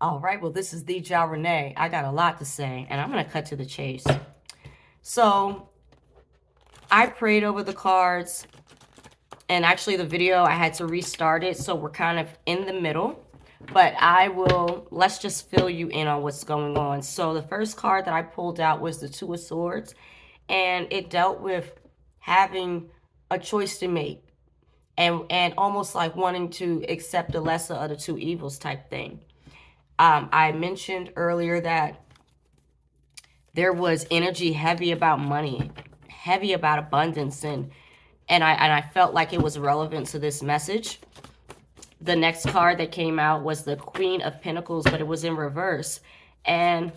All right, well, this is the Ja Renee. I got a lot to say, and I'm going to cut to the chase. So, I prayed over the cards, and actually the video, I had to restart it, so we're kind of in the middle. But let's just fill you in on what's going on. So, the first card that I pulled out was the Two of Swords, and it dealt with having a choice to make. And almost like wanting to accept the lesser of the two evils type thing. I mentioned earlier that there was energy heavy about money, heavy about abundance, and I felt like it was relevant to this message. The next card that came out was the Queen of Pentacles, but it was in reverse. And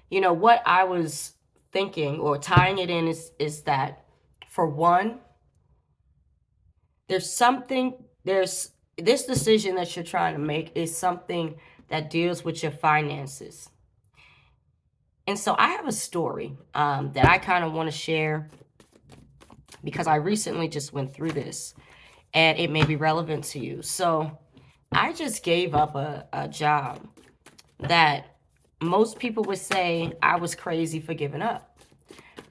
you know what I was thinking or tying it in is that, for one, there's this decision that you're trying to make is something that deals with your finances. And so I have a story that I kind of want to share because I recently just went through this and it may be relevant to you. So I just gave up a job that most people would say I was crazy for giving up.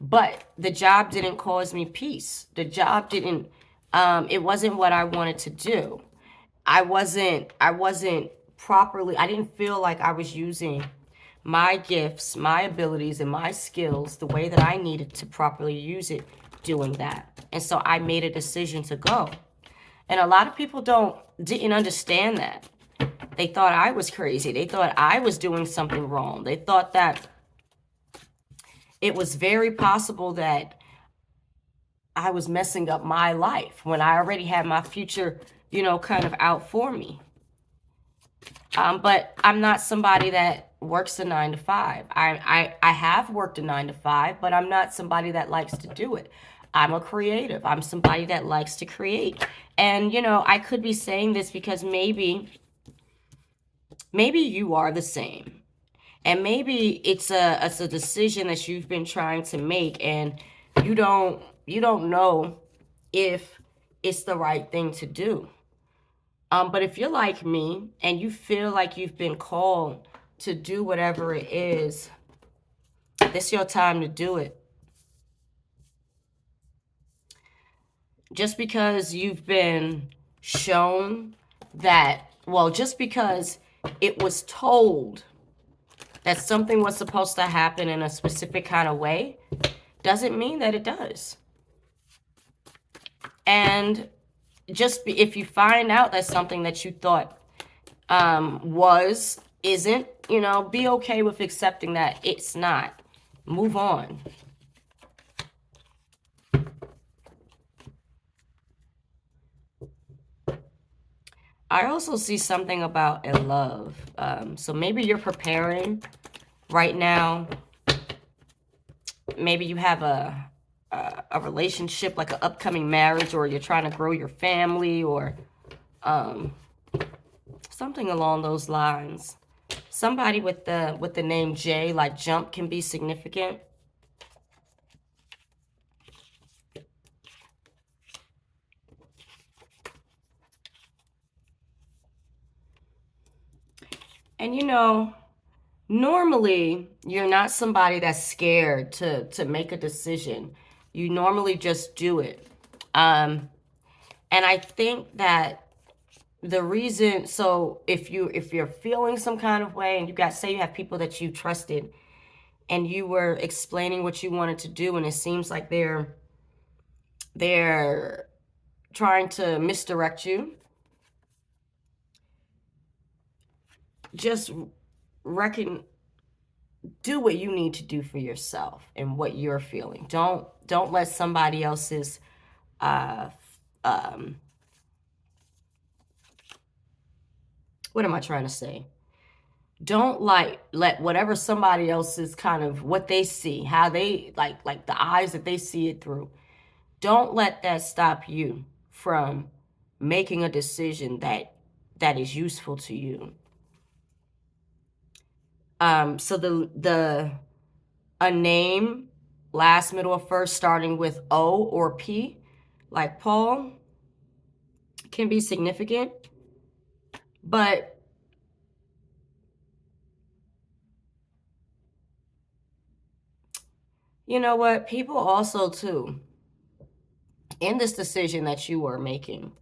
But the job didn't cause me peace. The job didn't, it wasn't what I wanted to do. I wasn't properly, I didn't feel like I was using my gifts, my abilities, and my skills the way that I needed to properly use it doing that. And so I made a decision to go. And a lot of people didn't understand that. They thought I was crazy. They thought I was doing something wrong. They thought that it was very possible that I was messing up my life when I already had my future, kind of out for me. But I'm not somebody that works a 9 to 5. I have worked a 9 to 5, but I'm not somebody that likes to do it. I'm a creative. I'm somebody that likes to create. And, I could be saying this because maybe you are the same. And maybe it's a decision that you've been trying to make and you don't know if it's the right thing to do. But if you're like me and you feel like you've been called to do whatever it is, this your time to do it. Just because you've been shown that, just because it was told that something was supposed to happen in a specific kind of way, doesn't mean that it does. And if you find out that something that you thought isn't, be okay with accepting that it's not. Move on. I also see something about a love. So maybe you're preparing right now. Maybe you have a relationship, like an upcoming marriage, or you're trying to grow your family, or something along those lines. Somebody with the name J, like jump, can be significant. And normally you're not somebody that's scared to make a decision. You normally just do it. And I think that the reason, so if you're feeling some kind of way, and say you have people that you trusted and you were explaining what you wanted to do, and it seems like they're trying to misdirect you, just do what you need to do for yourself and what you're feeling. Don't let somebody else's what am I trying to say? Don't let whatever somebody else's kind of what they see, how they like the eyes that they see it through. Don't let that stop you from making a decision that is useful to you. So a name, last, middle, or first, starting with O or P, like Paul, can be significant. But You know what? People also, too, in this decision that you are making,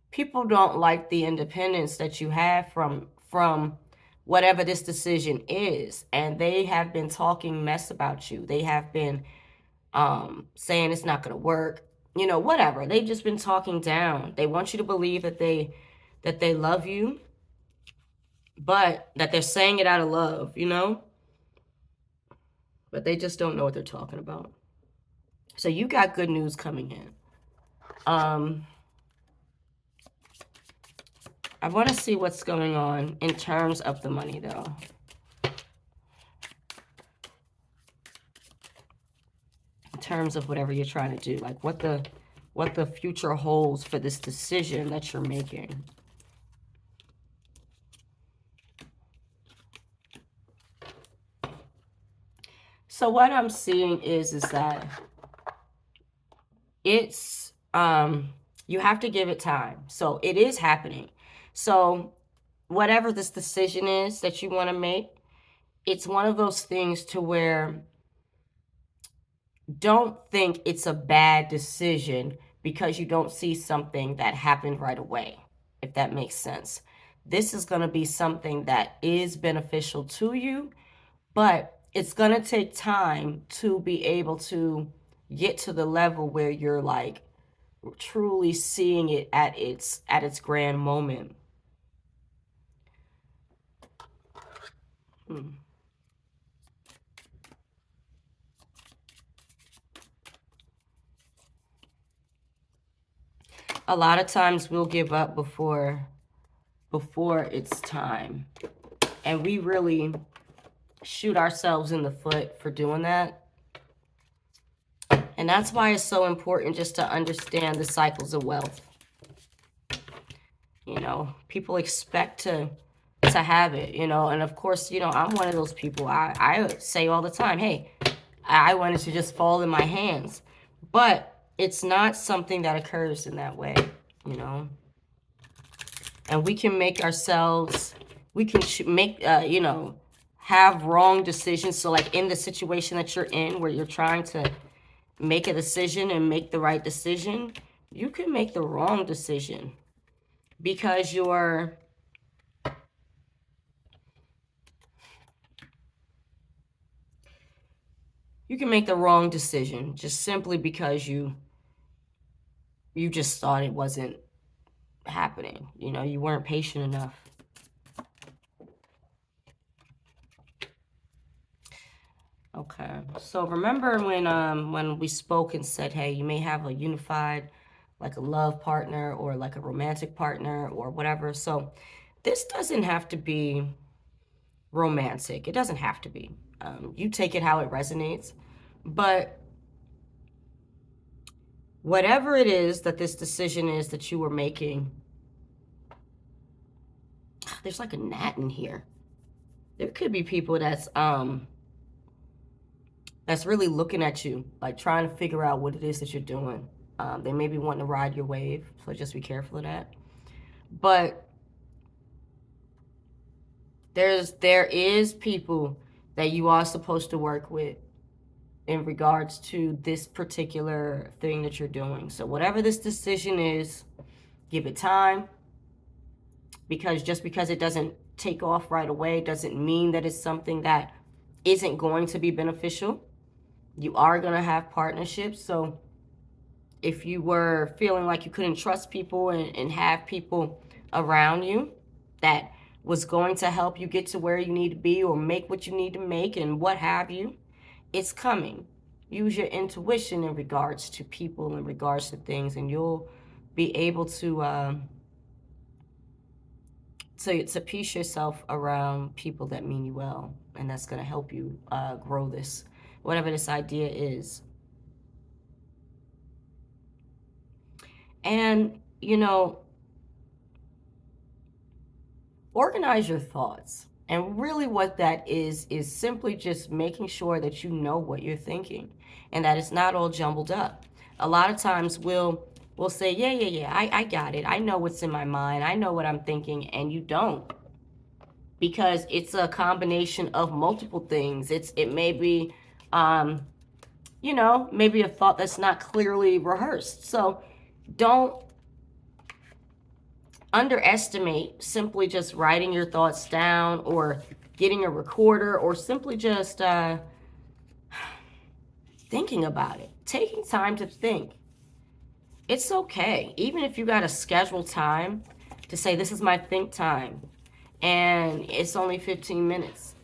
people don't like the independence that you have from whatever this decision is, and they have been talking mess about you. They have been saying it's not going to work, you know, whatever. They've just been talking down. They want you to believe that they love you, but that they're saying it out of love, you know, but they just don't know what they're talking about. So you got good news coming in. I want to see what's going on in terms of the money, though. In terms of whatever you're trying to do, like what the future holds for this decision that you're making. So what I'm seeing is that it's you have to give it time. So it is happening. So whatever this decision is that you want to make, it's one of those things to where don't think it's a bad decision because you don't see something that happened right away, if that makes sense. This is going to be something that is beneficial to you, but it's going to take time to be able to get to the level where you're like truly seeing it at its grand moment. A lot of times we'll give up before it's time, and we really shoot ourselves in the foot for doing that. And that's why it's so important just to understand the cycles of wealth. You know, people expect to have it, you know, and of course, you know, I'm one of those people. I say all the time, hey, I wanted to just fall in my hands, but it's not something that occurs in that way, you know. And we can make ourselves, we can make, you know, have wrong decisions. So like in the situation that you're in where you're trying to make a decision and make the right decision, you can make the wrong decision because you can make the wrong decision just simply because you just thought it wasn't happening. You know, you weren't patient enough. Okay, so remember when we spoke and said, hey, you may have a unified, like a love partner or like a romantic partner or whatever. So this doesn't have to be romantic. It doesn't have to be. You take it how it resonates. But whatever it is that this decision is that you were making, there's like a gnat in here. There could be people that's really looking at you, like trying to figure out what it is that you're doing. They may be wanting to ride your wave, so just be careful of that. But there is people that you are supposed to work with in regards to this particular thing that you're doing. So whatever this decision is, give it time, because just because it doesn't take off right away doesn't mean that it's something that isn't going to be beneficial. You are going to have partnerships. So if you were feeling like you couldn't trust people and have people around you that was going to help you get to where you need to be or make what you need to make and what have you, it's coming. Use your intuition in regards to people, in regards to things, and you'll be able to piece yourself around people that mean you well, and that's going to help you grow this, whatever this idea is. And, you know, organize your thoughts. And really what that is simply just making sure that you know what you're thinking and that it's not all jumbled up. A lot of times we'll say, yeah, I got it. I know what's in my mind. I know what I'm thinking. And you don't. because it's a combination of multiple things. It may be, maybe a thought that's not clearly rehearsed. So don't underestimate simply just writing your thoughts down or getting a recorder or simply just thinking about it, taking time to think. It's okay. Even if you got to schedule time to say, this is my think time, and it's only 15 minutes.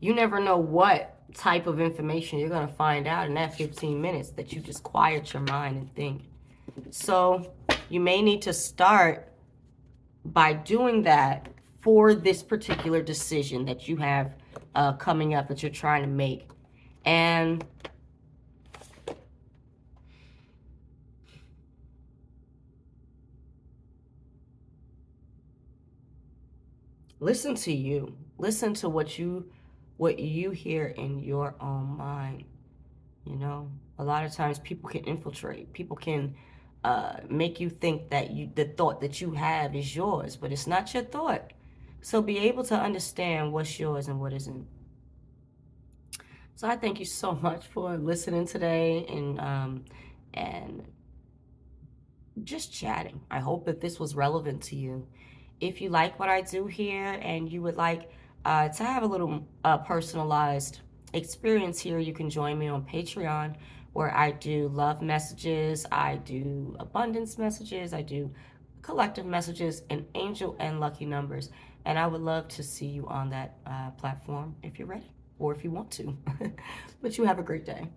You never know what type of information you're going to find out in that 15 minutes that you just quiet your mind and think. So you may need to start by doing that for this particular decision that you have coming up that you're trying to make. And listen to you. Listen to what you hear in your own mind. You know, a lot of times people can infiltrate. People can make you think that the thought that you have is yours, but it's not your thought. So be able to understand what's yours and what isn't. So I thank you so much for listening today and just chatting. I hope that this was relevant to you. If you like what I do here and you would like to have a little personalized experience here, you can join me on Patreon, where I do love messages, I do abundance messages, I do collective messages, and angel and lucky numbers. And I would love to see you on that platform if you're ready or if you want to. But you have a great day.